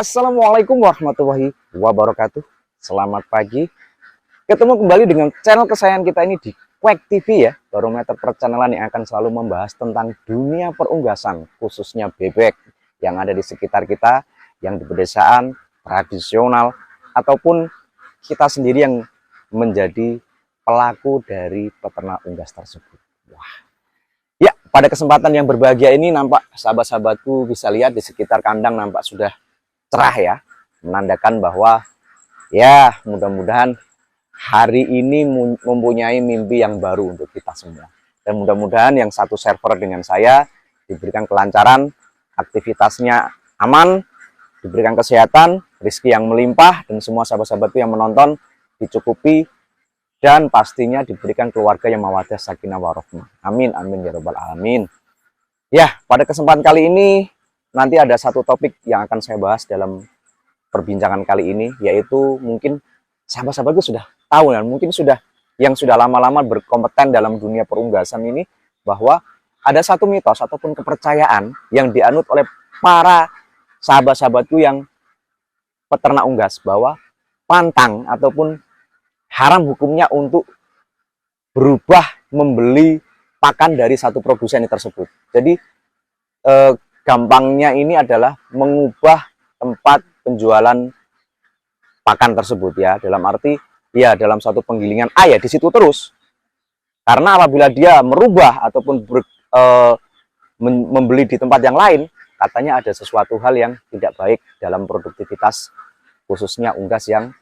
Assalamualaikum warahmatullahi wabarakatuh. Selamat pagi. Ketemu kembali dengan channel kesayangan kita ini di Quack TV ya. Barometer perchannel yang akan selalu membahas tentang dunia perunggasan, khususnya bebek yang ada di sekitar kita, yang di pedesaan, tradisional, ataupun kita sendiri yang menjadi pelaku dari peternak unggas tersebut. Wah. Ya, pada kesempatan yang berbahagia ini nampak sahabat-sahabatku bisa lihat di sekitar kandang nampak sudah cerah ya, menandakan bahwa ya mudah-mudahan hari ini mempunyai mimpi yang baru untuk kita semua. Dan mudah-mudahan yang satu server dengan saya diberikan kelancaran, aktivitasnya aman, diberikan kesehatan, rezeki yang melimpah, dan semua sahabat-sahabatku yang menonton dicukupi, dan pastinya diberikan keluarga yang mawaddah sakinah warahmah. Amin, amin ya rabbal alamin. Ya, pada kesempatan kali ini nanti ada satu topik yang akan saya bahas dalam perbincangan kali ini, yaitu mungkin sahabat-sahabatku sudah tahu dan mungkin yang sudah lama-lama berkompeten dalam dunia perunggasan ini, bahwa ada satu mitos ataupun kepercayaan yang dianut oleh para sahabat-sahabatku yang peternak unggas, bahwa pantang ataupun haram hukumnya untuk berubah membeli pakan dari satu produsen tersebut. Jadi gampangnya ini adalah mengubah tempat penjualan pakan tersebut ya, dalam arti ya dalam satu penggilingan ya di situ terus, karena apabila dia merubah ataupun membeli di tempat yang lain, katanya ada sesuatu hal yang tidak baik dalam produktivitas khususnya unggas yang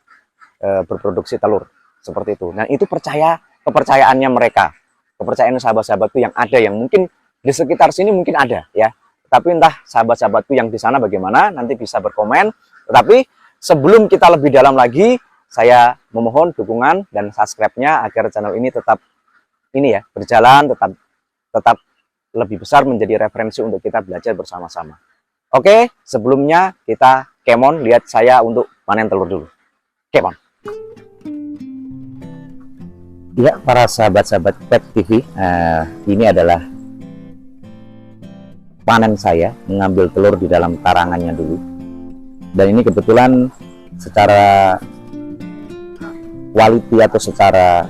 berproduksi telur seperti itu. Nah, itu kepercayaannya mereka, kepercayaan sahabat-sahabatku yang ada, yang mungkin di sekitar sini mungkin ada ya. Tapi entah sahabat-sahabatku yang di sana bagaimana, nanti bisa berkomen. Tetapi sebelum kita lebih dalam lagi, saya memohon dukungan dan subscribe-nya agar channel ini tetap ini ya, berjalan, tetap lebih besar menjadi referensi untuk kita belajar bersama-sama. Oke, sebelumnya kita kemon, lihat saya untuk panen telur dulu. Kemon. Ya, para sahabat-sahabat Quack TV, ini adalah panen saya, mengambil telur di dalam karangannya dulu. Dan ini kebetulan secara quality atau secara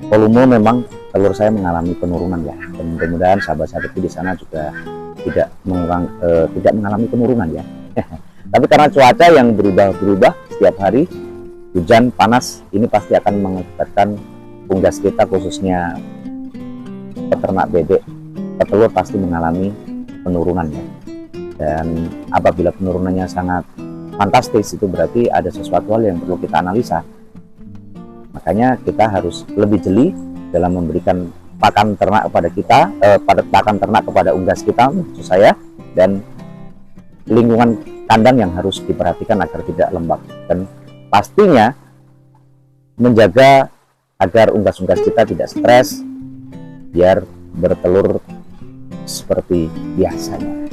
volume memang telur saya mengalami penurunan ya. Dan mudah-mudahan sahabat-sahabatku di sana juga tidak mengalami penurunan ya. Tapi karena cuaca yang berubah-berubah setiap hari, hujan, panas, ini pasti akan mengakibatkan unggas kita khususnya peternak bebek petelur pasti mengalami penurunan ya. Dan apabila penurunannya sangat fantastis, itu berarti ada sesuatu hal yang perlu kita analisa. Makanya kita harus lebih jeli dalam memberikan pakan ternak kepada kita, pakan ternak kepada unggas kita, maksud saya, dan lingkungan kandang yang harus diperhatikan agar tidak lembab, dan pastinya menjaga agar unggas-unggas kita tidak stres biar bertelur seperti biasanya.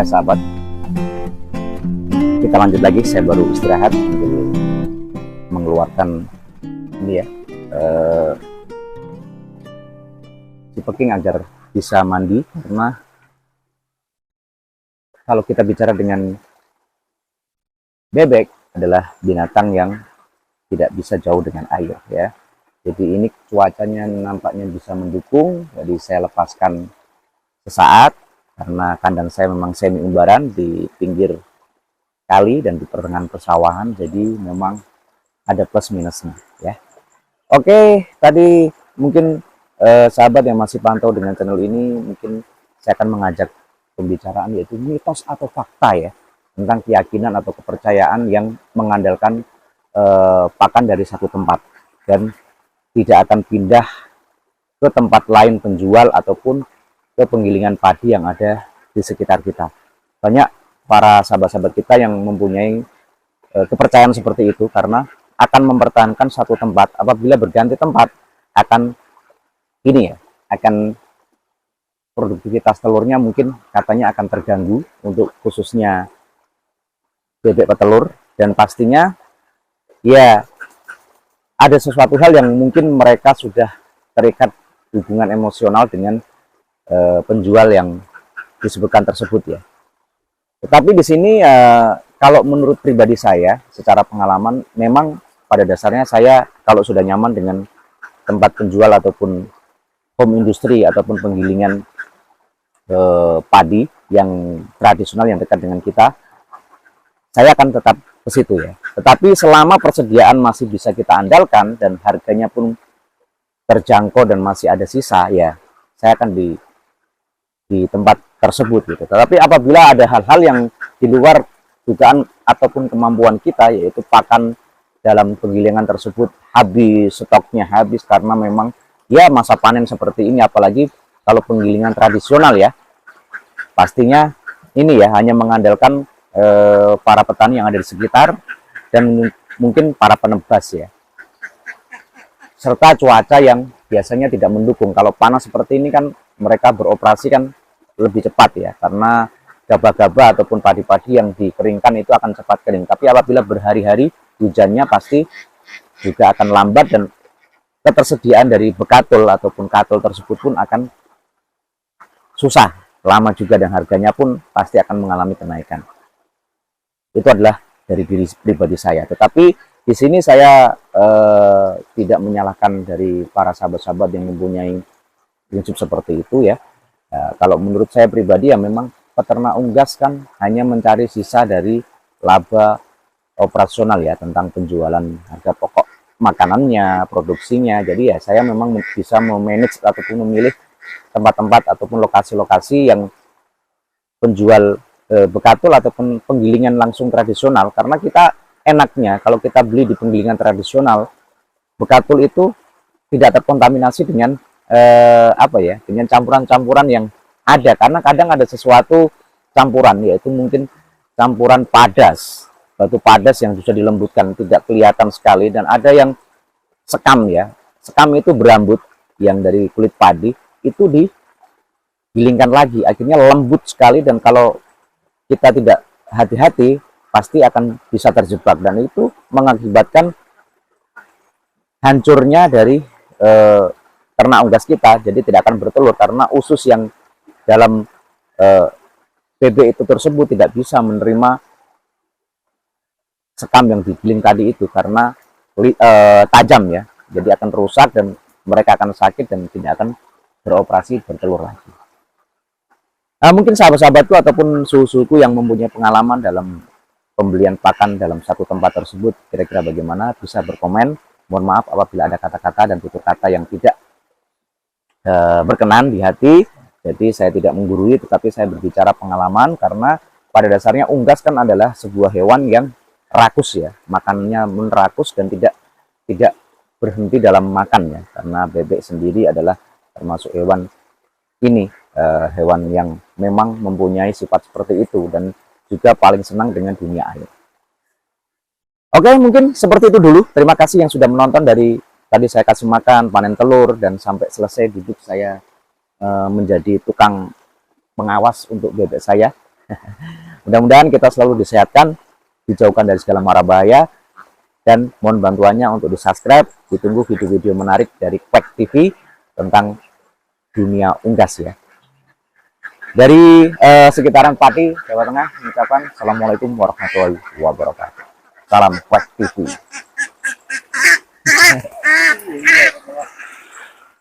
Ya sahabat, kita lanjut lagi. Saya baru istirahat untuk mengeluarkan ini ya, si Peking agar bisa mandi, karena kalau kita bicara dengan bebek adalah binatang yang tidak bisa jauh dengan air ya. Jadi ini cuacanya nampaknya bisa mendukung, jadi saya lepaskan sesaat karena kandang saya memang semi umbaran di pinggir kali dan di pertengahan persawahan, jadi memang ada plus minusnya ya. Oke, tadi mungkin sahabat yang masih pantau dengan channel ini, mungkin saya akan mengajak pembicaraan yaitu mitos atau fakta ya, tentang keyakinan atau kepercayaan yang mengandalkan pakan dari satu tempat dan tidak akan pindah ke tempat lain penjual ataupun ke penggilingan padi yang ada di sekitar kita. Banyak para sahabat-sahabat kita yang mempunyai kepercayaan seperti itu, karena akan mempertahankan satu tempat. Apabila berganti tempat akan ini ya, akan produktivitas telurnya mungkin katanya akan terganggu untuk khususnya bebek petelur, dan pastinya ya ada sesuatu hal yang mungkin mereka sudah terikat hubungan emosional dengan penjual yang disebutkan tersebut ya. Tetapi di sini kalau menurut pribadi saya secara pengalaman, memang pada dasarnya saya kalau sudah nyaman dengan tempat penjual ataupun home industry ataupun penggilingan padi yang tradisional yang dekat dengan kita, saya akan tetap ke situ ya. Tetapi selama persediaan masih bisa kita andalkan dan harganya pun terjangkau dan masih ada sisa, ya saya akan di tempat tersebut gitu. Tetapi apabila ada hal-hal yang di luar dugaan ataupun kemampuan kita, yaitu pakan dalam penggilingan tersebut habis, stoknya habis karena memang ya masa panen seperti ini, apalagi kalau penggilingan tradisional ya, pastinya ini ya hanya mengandalkan para petani yang ada di sekitar dan mungkin para penebas ya, serta cuaca yang biasanya tidak mendukung. Kalau panas seperti ini kan mereka beroperasi kan lebih cepat ya, karena gabah-gabah ataupun padi-padi yang dikeringkan itu akan cepat kering. Tapi apabila berhari-hari hujannya pasti juga akan lambat, dan ketersediaan dari bekatul ataupun katul tersebut pun akan susah, lama juga, dan harganya pun pasti akan mengalami kenaikan. Itu adalah dari diri pribadi saya. Tetapi di sini saya tidak menyalahkan dari para sahabat-sahabat yang mempunyai prinsip seperti itu ya. Kalau menurut saya pribadi ya, memang peternak unggas kan hanya mencari sisa dari laba operasional ya, tentang penjualan harga pokok makanannya, produksinya. Jadi ya saya memang bisa memanage ataupun memilih tempat-tempat ataupun lokasi-lokasi yang penjual bekatul ataupun penggilingan langsung tradisional, karena kita enaknya kalau kita beli di penggilingan tradisional, bekatul itu tidak terkontaminasi dengan apa ya, dengan campuran-campuran yang ada, karena kadang ada sesuatu campuran, yaitu mungkin campuran padas, batu padas yang bisa dilembutkan tidak kelihatan sekali, dan ada yang sekam ya, sekam itu berambut yang dari kulit padi itu digilingkan lagi, akhirnya lembut sekali, dan kalau kita tidak hati-hati pasti akan bisa terjebak, dan itu mengakibatkan hancurnya dari ternak unggas kita. Jadi tidak akan bertelur karena usus yang dalam bebek itu tersebut tidak bisa menerima sekam yang digiling tadi itu, karena tajam ya, jadi akan rusak dan mereka akan sakit dan tidak akan beroperasi bertelur lagi. Nah, mungkin sahabat-sahabatku ataupun suhu-suhuku yang mempunyai pengalaman dalam pembelian pakan dalam satu tempat tersebut, kira-kira bagaimana, bisa berkomen. Mohon maaf apabila ada kata-kata dan tutur kata yang tidak berkenan di hati. Jadi saya tidak menggurui, tetapi saya berbicara pengalaman, karena pada dasarnya unggas kan adalah sebuah hewan yang rakus ya, makannya menerakus dan tidak berhenti dalam makannya, karena bebek sendiri adalah termasuk hewan ini, hewan yang memang mempunyai sifat seperti itu dan juga paling senang dengan dunia air. Oke, mungkin seperti itu dulu. Terima kasih yang sudah menonton dari tadi saya kasih makan, panen telur, dan sampai selesai duduk saya menjadi tukang pengawas untuk bebek saya. Mudah-mudahan kita selalu disehatkan, dijauhkan dari segala mara bahaya, dan mohon bantuannya untuk di subscribe. Ditunggu video-video menarik dari Quack TV tentang dunia unggas ya. Dari sekitaran Pati, Jawa Tengah, mengucapkan Assalamualaikum warahmatullahi wabarakatuh. Salam Quack TV.